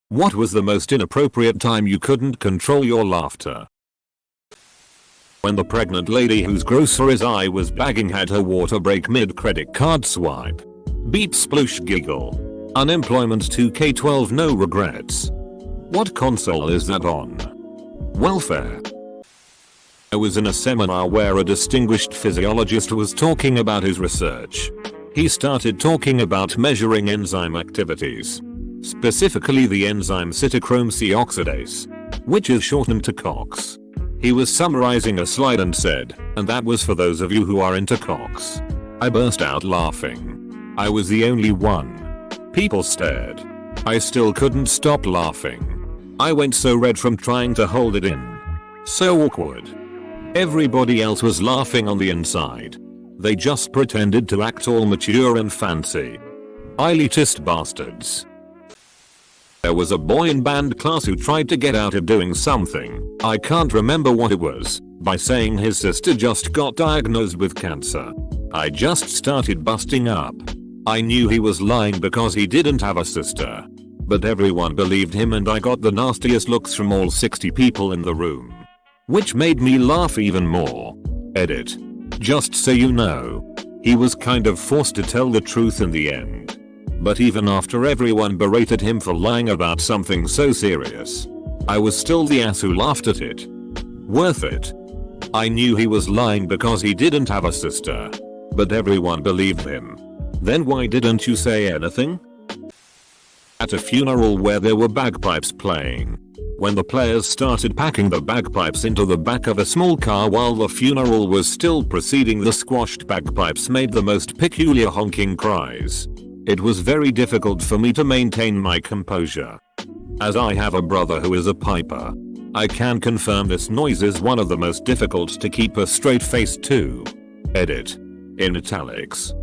What was the most inappropriate time you couldn't control your laughter? When the pregnant lady whose groceries I was bagging had her water break mid credit card swipe. Beep sploosh giggle. Unemployment 2K12 no regrets. What console is that on? Welfare. I was in a seminar where a distinguished physiologist was talking about his research. He started talking about measuring enzyme activities. Specifically the enzyme cytochrome C oxidase, which is shortened to COX. He was summarizing a slide and said, and that was for those of you who are into COX. I burst out laughing. I was the only one. People stared. I still couldn't stop laughing. I went so red from trying to hold it in. So awkward. Everybody else was laughing on the inside. They just pretended to act all mature and fancy. Elitist bastards. There was a boy in band class who tried to get out of doing something, I can't remember what it was, by saying his sister just got diagnosed with cancer. I just started busting up. I knew he was lying because he didn't have a sister. But everyone believed him and I got the nastiest looks from all 60 people in the room. Which made me laugh even more. Edit. Just so you know. He was kind of forced to tell the truth in the end. But even after everyone berated him for lying about something so serious, I was still the ass who laughed at it. Worth it. I knew he was lying because he didn't have a sister. But everyone believed him. Then why didn't you say anything? At a funeral where there were bagpipes playing. When the players started packing the bagpipes into the back of a small car while the funeral was still proceeding, the squashed bagpipes made the most peculiar honking cries. It was very difficult for me to maintain my composure. As I have a brother who is a piper, I can confirm this noise is one of the most difficult to keep a straight face to. Edit. In italics.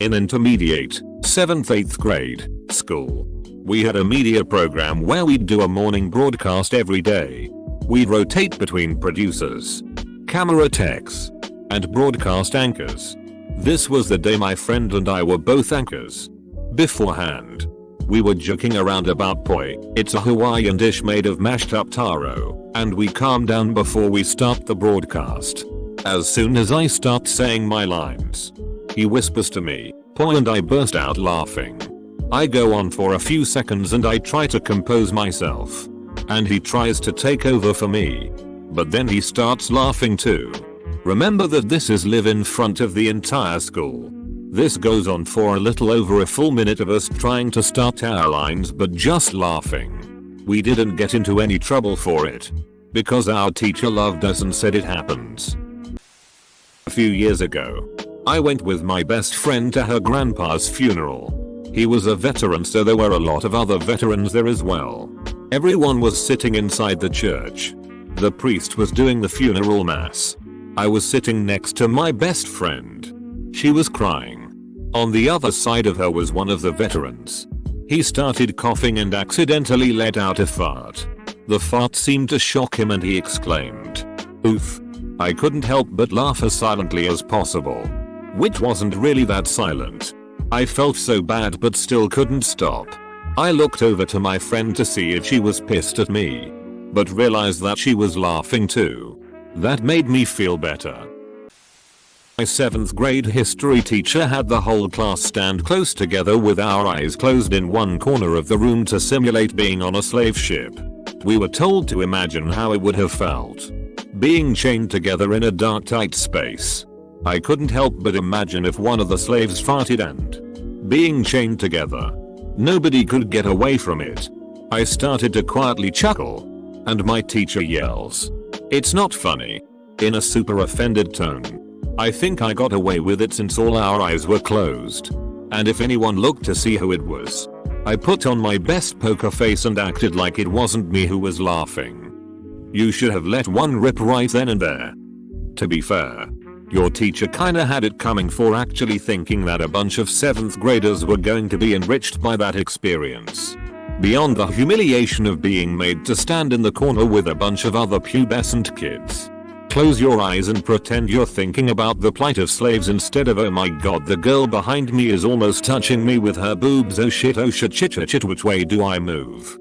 In intermediate, 7th-8th grade, school, we had a media program where we'd do a morning broadcast every day. We'd rotate between producers, camera techs, and broadcast anchors. This was the day my friend and I were both anchors. Beforehand, we were joking around about poi, it's a Hawaiian dish made of mashed up taro, and we calm down before we start the broadcast. As soon as I start saying my lines, he whispers to me, poi, and I burst out laughing. I go on for a few seconds and I try to compose myself. And he tries to take over for me. But then he starts laughing too. Remember that this is live in front of the entire school. This goes on for a little over a full minute of us trying to start our lines but just laughing. We didn't get into any trouble for it. Because our teacher loved us and said it happens. A few years ago, I went with my best friend to her grandpa's funeral. He was a veteran, so there were a lot of other veterans there as well. Everyone was sitting inside the church. The priest was doing the funeral mass. I was sitting next to my best friend. She was crying. On the other side of her was one of the veterans. He started coughing and accidentally let out a fart. The fart seemed to shock him and he exclaimed, "Oof." I couldn't help but laugh as silently as possible. Which wasn't really that silent. I felt so bad but still couldn't stop. I looked over to my friend to see if she was pissed at me, but realized that she was laughing too. That made me feel better. My 7th grade history teacher had the whole class stand close together with our eyes closed in one corner of the room to simulate being on a slave ship. We were told to imagine how it would have felt. Being chained together in a dark tight space. I couldn't help but imagine if one of the slaves farted and being chained together. Nobody could get away from it. I started to quietly chuckle. And my teacher yells, "It's not funny," in a super offended tone. I think I got away with it since all our eyes were closed. And if anyone looked to see who it was, I put on my best poker face and acted like it wasn't me who was laughing. You should have let one rip right then and there. To be fair, your teacher kinda had it coming for actually thinking that a bunch of 7th graders were going to be enriched by that experience. Beyond the humiliation of being made to stand in the corner with a bunch of other pubescent kids. Close your eyes and pretend you're thinking about the plight of slaves instead of oh my god the girl behind me is almost touching me with her boobs oh shit shit which way do I move?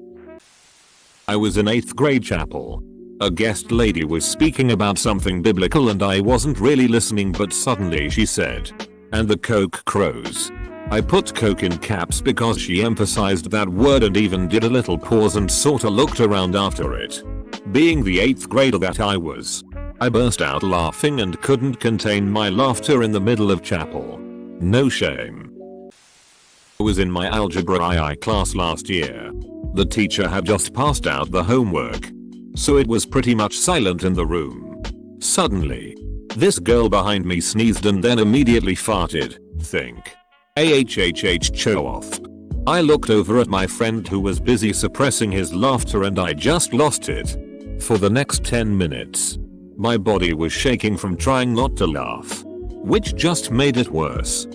I was in 8th grade chapel. A guest lady was speaking about something biblical and I wasn't really listening but suddenly she said, "And the coke crows." I put coke in caps because she emphasized that word and even did a little pause and sorta looked around after it. Being the 8th grader that I was, I burst out laughing and couldn't contain my laughter in the middle of chapel. No shame. I was in my algebra II class last year. The teacher had just passed out the homework, so it was pretty much silent in the room. Suddenly, this girl behind me sneezed and then immediately farted. Think. Show off. I looked over at my friend who was busy suppressing his laughter and I just lost it. For the next 10 minutes, my body was shaking from trying not to laugh, which just made it worse.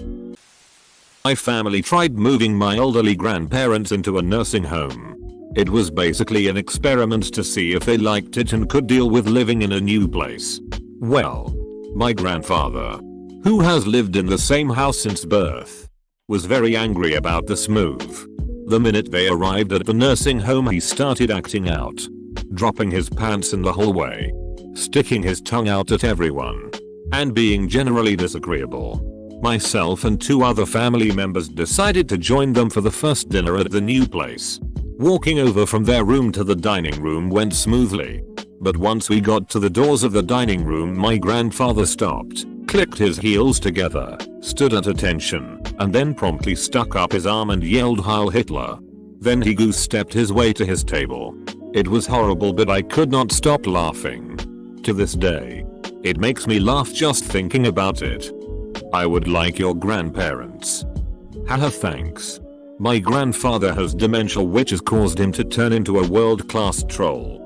My family tried moving my elderly grandparents into a nursing home. It was basically an experiment to see if they liked it and could deal with living in a new place. Well, my grandfather, who has lived in the same house since birth, was very angry about this move. The minute they arrived at the nursing home he started acting out, dropping his pants in the hallway, sticking his tongue out at everyone, and being generally disagreeable. Myself and 2 other family members decided to join them for the first dinner at the new place. Walking over from their room to the dining room went smoothly, but once we got to the doors of the dining room my grandfather stopped, clicked his heels together, stood at attention, and then promptly stuck up his arm and yelled Heil Hitler. Then he goose-stepped his way to his table. It was horrible but I could not stop laughing. To this day, it makes me laugh just thinking about it. I would like your grandparents. Haha thanks. My grandfather has dementia which has caused him to turn into a world-class troll.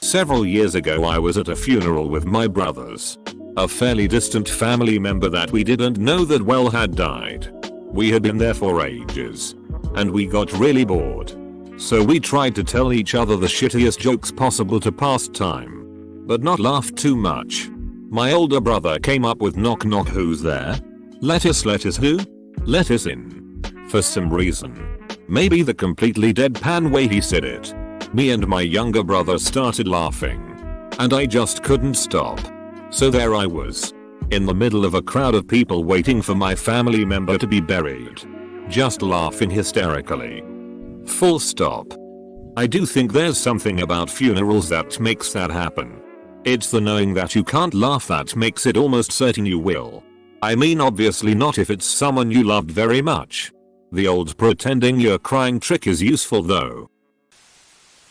Several years ago I was at a funeral with my brothers. A fairly distant family member that we didn't know that well had died. We had been there for ages, and we got really bored. So we tried to tell each other the shittiest jokes possible to pass time, but not laugh too much. My older brother came up with knock knock who's there? Lettuce who? Lettuce in. For some reason. Maybe the completely deadpan way he said it. Me and my younger brother started laughing. And I just couldn't stop. So there I was, in the middle of a crowd of people waiting for my family member to be buried. Just laughing hysterically. Full stop. I do think there's something about funerals that makes that happen. It's the knowing that you can't laugh that makes it almost certain you will. I mean obviously not if it's someone you loved very much. The old pretending you're crying trick is useful though.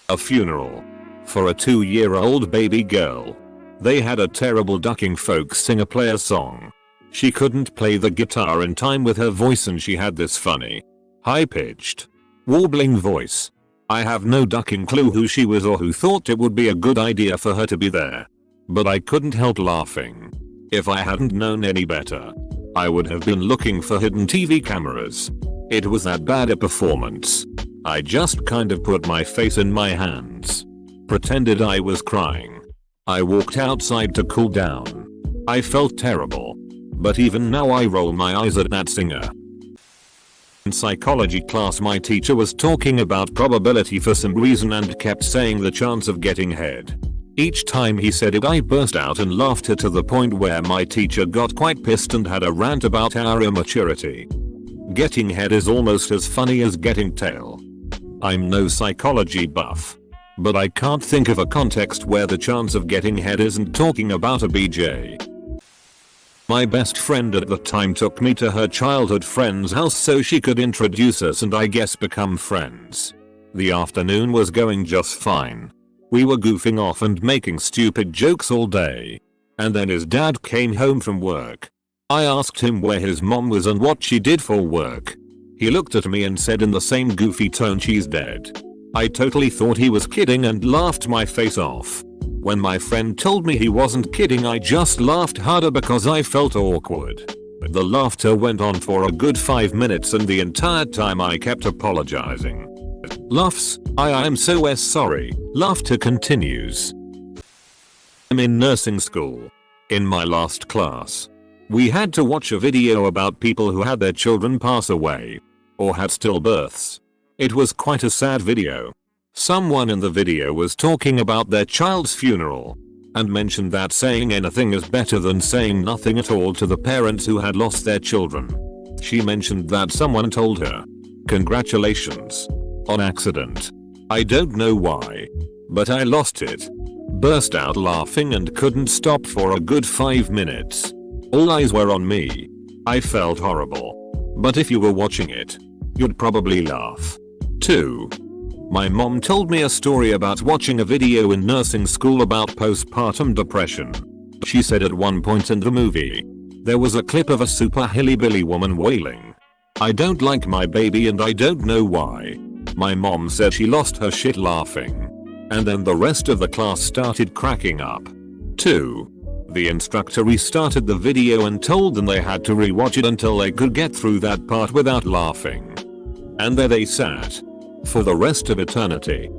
A funeral. For a 2-year-old baby girl. They had a terrible ducking folk singer play a song. She couldn't play the guitar in time with her voice and she had this funny, high-pitched, warbling voice. I have no ducking clue who she was or who thought it would be a good idea for her to be there. But I couldn't help laughing. If I hadn't known any better, I would have been looking for hidden TV cameras. It was that bad a performance. I just kind of put my face in my hands. Pretended I was crying. I walked outside to cool down. I felt terrible. But even now I roll my eyes at that singer. In psychology class my teacher was talking about probability for some reason and kept saying the chance of getting head. Each time he said it I burst out in laughter to the point where my teacher got quite pissed and had a rant about our immaturity. Getting head is almost as funny as getting tail. I'm no psychology buff, but I can't think of a context where the chance of getting head isn't talking about a BJ. My best friend at the time took me to her childhood friend's house so she could introduce us and I guess become friends. The afternoon was going just fine. We were goofing off and making stupid jokes all day. And then his dad came home from work. I asked him where his mom was and what she did for work. He looked at me and said in the same goofy tone she's dead. I totally thought he was kidding and laughed my face off. When my friend told me he wasn't kidding I just laughed harder because I felt awkward. But the laughter went on for a good 5 minutes and the entire time I kept apologizing. Laughs, I am so sorry. Laughter continues. I'm in nursing school. In my last class, we had to watch a video about people who had their children pass away or had stillbirths. It was quite a sad video. Someone in the video was talking about their child's funeral and mentioned that saying anything is better than saying nothing at all to the parents who had lost their children. She mentioned that someone told her, "Congratulations on accident." I don't know why, but I lost it. Burst out laughing and couldn't stop for a good 5 minutes. All eyes were on me. I felt horrible. But if you were watching it, you'd probably laugh. 2. My mom told me a story about watching a video in nursing school about postpartum depression. She said at one point in the movie, there was a clip of a super hillbilly woman wailing, "I don't like my baby and I don't know why." My mom said she lost her shit laughing. And then the rest of the class started cracking up. 2. The instructor restarted the video and told them they had to rewatch it until they could get through that part without laughing. And there they sat for the rest of eternity.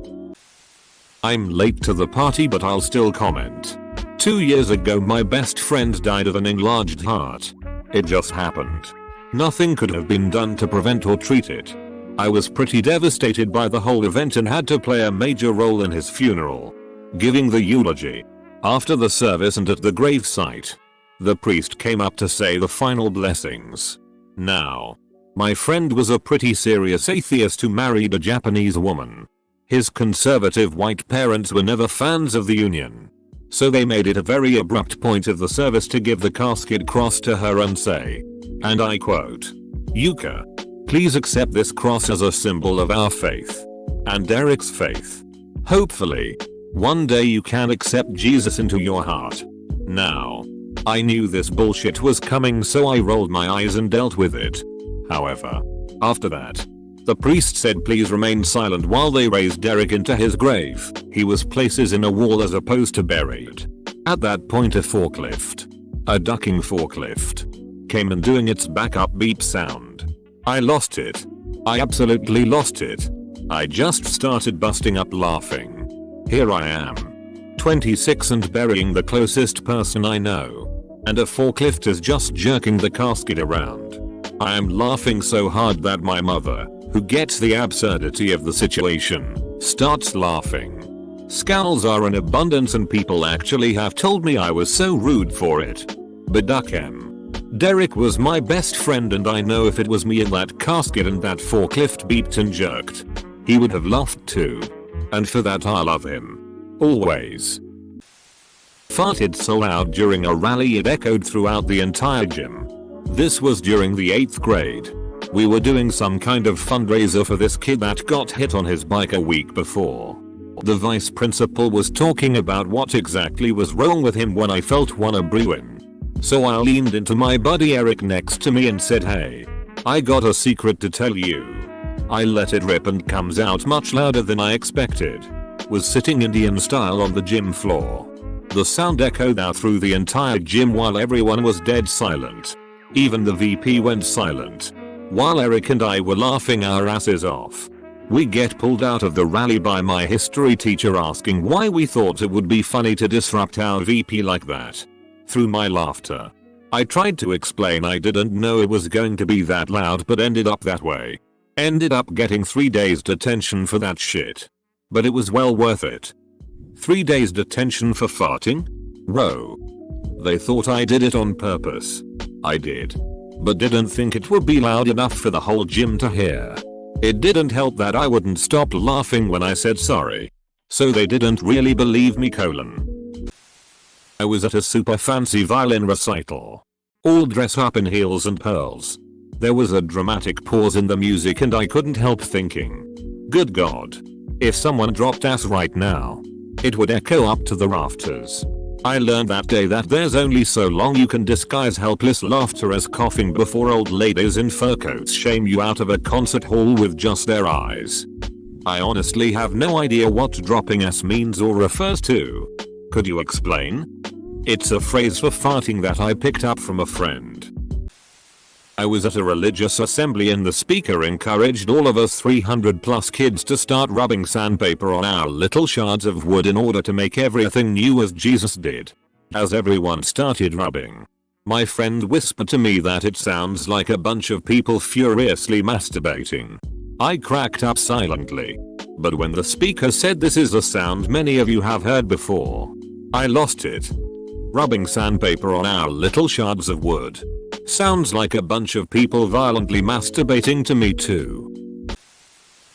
I'm late to the party but I'll still comment. 2 years ago my best friend died of an enlarged heart. It just happened. Nothing could have been done to prevent or treat it. I was pretty devastated by the whole event and had to play a major role in his funeral, giving the eulogy. After the service and at the gravesite, the priest came up to say the final blessings. Now, my friend was a pretty serious atheist who married a Japanese woman. His conservative white parents were never fans of the union, so they made it a very abrupt point of the service to give the casket cross to her and say, and I quote, "Yuka, please accept this cross as a symbol of our faith and Derek's faith. Hopefully, one day you can accept Jesus into your heart." Now, I knew this bullshit was coming so I rolled my eyes and dealt with it. However, after that, the priest said please remain silent while they raised Derek into his grave. He was places in a wall as opposed to buried. At that point a forklift, a ducking forklift, came and doing its backup beep sound. I lost it. I absolutely lost it. I just started busting up laughing. Here I am, 26 and burying the closest person I know, and a forklift is just jerking the casket around. I am laughing so hard that my mother, who gets the absurdity of the situation, starts laughing. Scowls are in abundance and people actually have told me I was so rude for it. But Derek was my best friend and I know if it was me in that casket and that forklift beeped and jerked, he would have laughed too. And for that I love him. Always. Farted so loud during a rally it echoed throughout the entire gym. This was during the 8th grade. We were doing some kind of fundraiser for this kid that got hit on his bike a week before. The vice principal was talking about what exactly was wrong with him when I felt one a brewing. So I leaned into my buddy Eric next to me and said, "Hey, I got a secret to tell you." I let it rip and comes out much louder than I expected. Was sitting Indian style on the gym floor. The sound echoed out through the entire gym while everyone was dead silent. Even the VP went silent. While Eric and I were laughing our asses off. We get pulled out of the rally by my history teacher asking why we thought it would be funny to disrupt our VP like that. Through my laughter, I tried to explain I didn't know it was going to be that loud but ended up that way. Ended up getting 3 days detention for that shit. But it was well worth it. 3 days detention for farting? Bro. They thought I did it on purpose. I did. But didn't think it would be loud enough for the whole gym to hear. It didn't help that I wouldn't stop laughing when I said sorry. So they didn't really believe me. I was at a super fancy violin recital. All dress up in heels and pearls. There was a dramatic pause in the music and I couldn't help thinking, good God. If someone dropped ass right now, it would echo up to the rafters. I learned that day that there's only so long you can disguise helpless laughter as coughing before old ladies in fur coats shame you out of a concert hall with just their eyes. I honestly have no idea what dropping ass means or refers to. Could you explain? It's a phrase for farting that I picked up from a friend. I was at a religious assembly and the speaker encouraged all of us 300 plus kids to start rubbing sandpaper on our little shards of wood in order to make everything new as Jesus did. As everyone started rubbing, my friend whispered to me that it sounds like a bunch of people furiously masturbating. I cracked up silently. But when the speaker said this is a sound many of you have heard before, I lost it. Rubbing sandpaper on our little shards of wood sounds like a bunch of people violently masturbating to me too.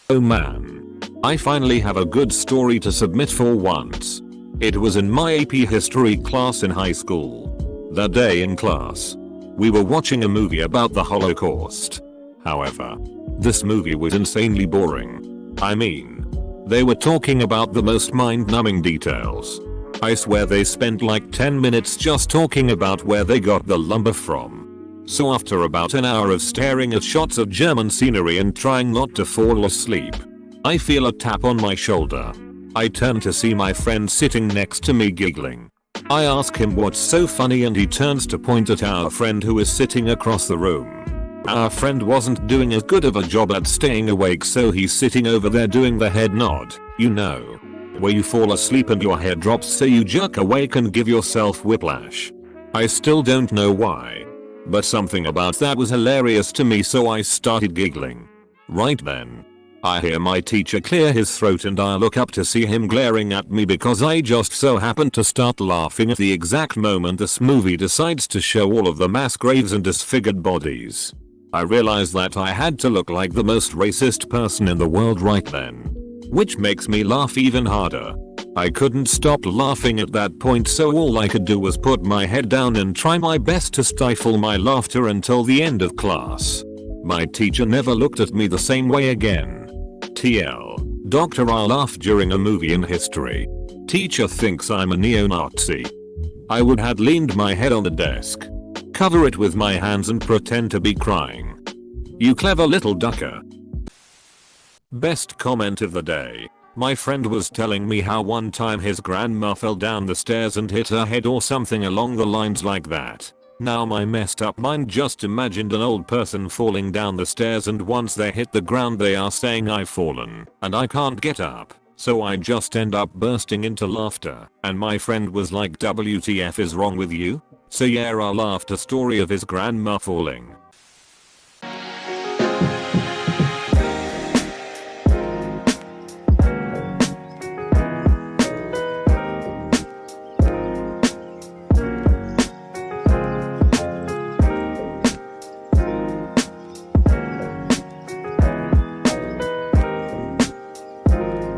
Oh man. I finally have a good story to submit for once. It was in my AP history class in high school. That day in class, we were watching a movie about the Holocaust. However, this movie was insanely boring. I mean, they were talking about the most mind-numbing details. I swear they spent like 10 minutes just talking about where they got the lumber from. So after about an hour of staring at shots of German scenery and trying not to fall asleep, I feel a tap on my shoulder. I turn to see my friend sitting next to me giggling. I ask him what's so funny and he turns to point at our friend who is sitting across the room. Our friend wasn't doing as good of a job at staying awake, so he's sitting over there doing the head nod, you know, where you fall asleep and your head drops so you jerk awake and give yourself whiplash. I still don't know why, but something about that was hilarious to me, so I started giggling. Right then, I hear my teacher clear his throat and I look up to see him glaring at me because I just so happened to start laughing at the exact moment this movie decides to show all of the mass graves and disfigured bodies. I realized that I had to look like the most racist person in the world right then, which makes me laugh even harder. I couldn't stop laughing at that point, so all I could do was put my head down and try my best to stifle my laughter until the end of class. My teacher never looked at me the same way again. TL. Doctor, I laughed during a movie in history. Teacher thinks I'm a neo-Nazi. I would have leaned my head on the desk, cover it with my hands and pretend to be crying. You clever little ducker. Best comment of the day. My friend was telling me how one time his grandma fell down the stairs and hit her head or something along the lines like that. Now my messed up mind just imagined an old person falling down the stairs and once they hit the ground they are saying I've fallen and I can't get up. So I just end up bursting into laughter and my friend was like, WTF is wrong with you? So yeah, I laughed a story of his grandma falling.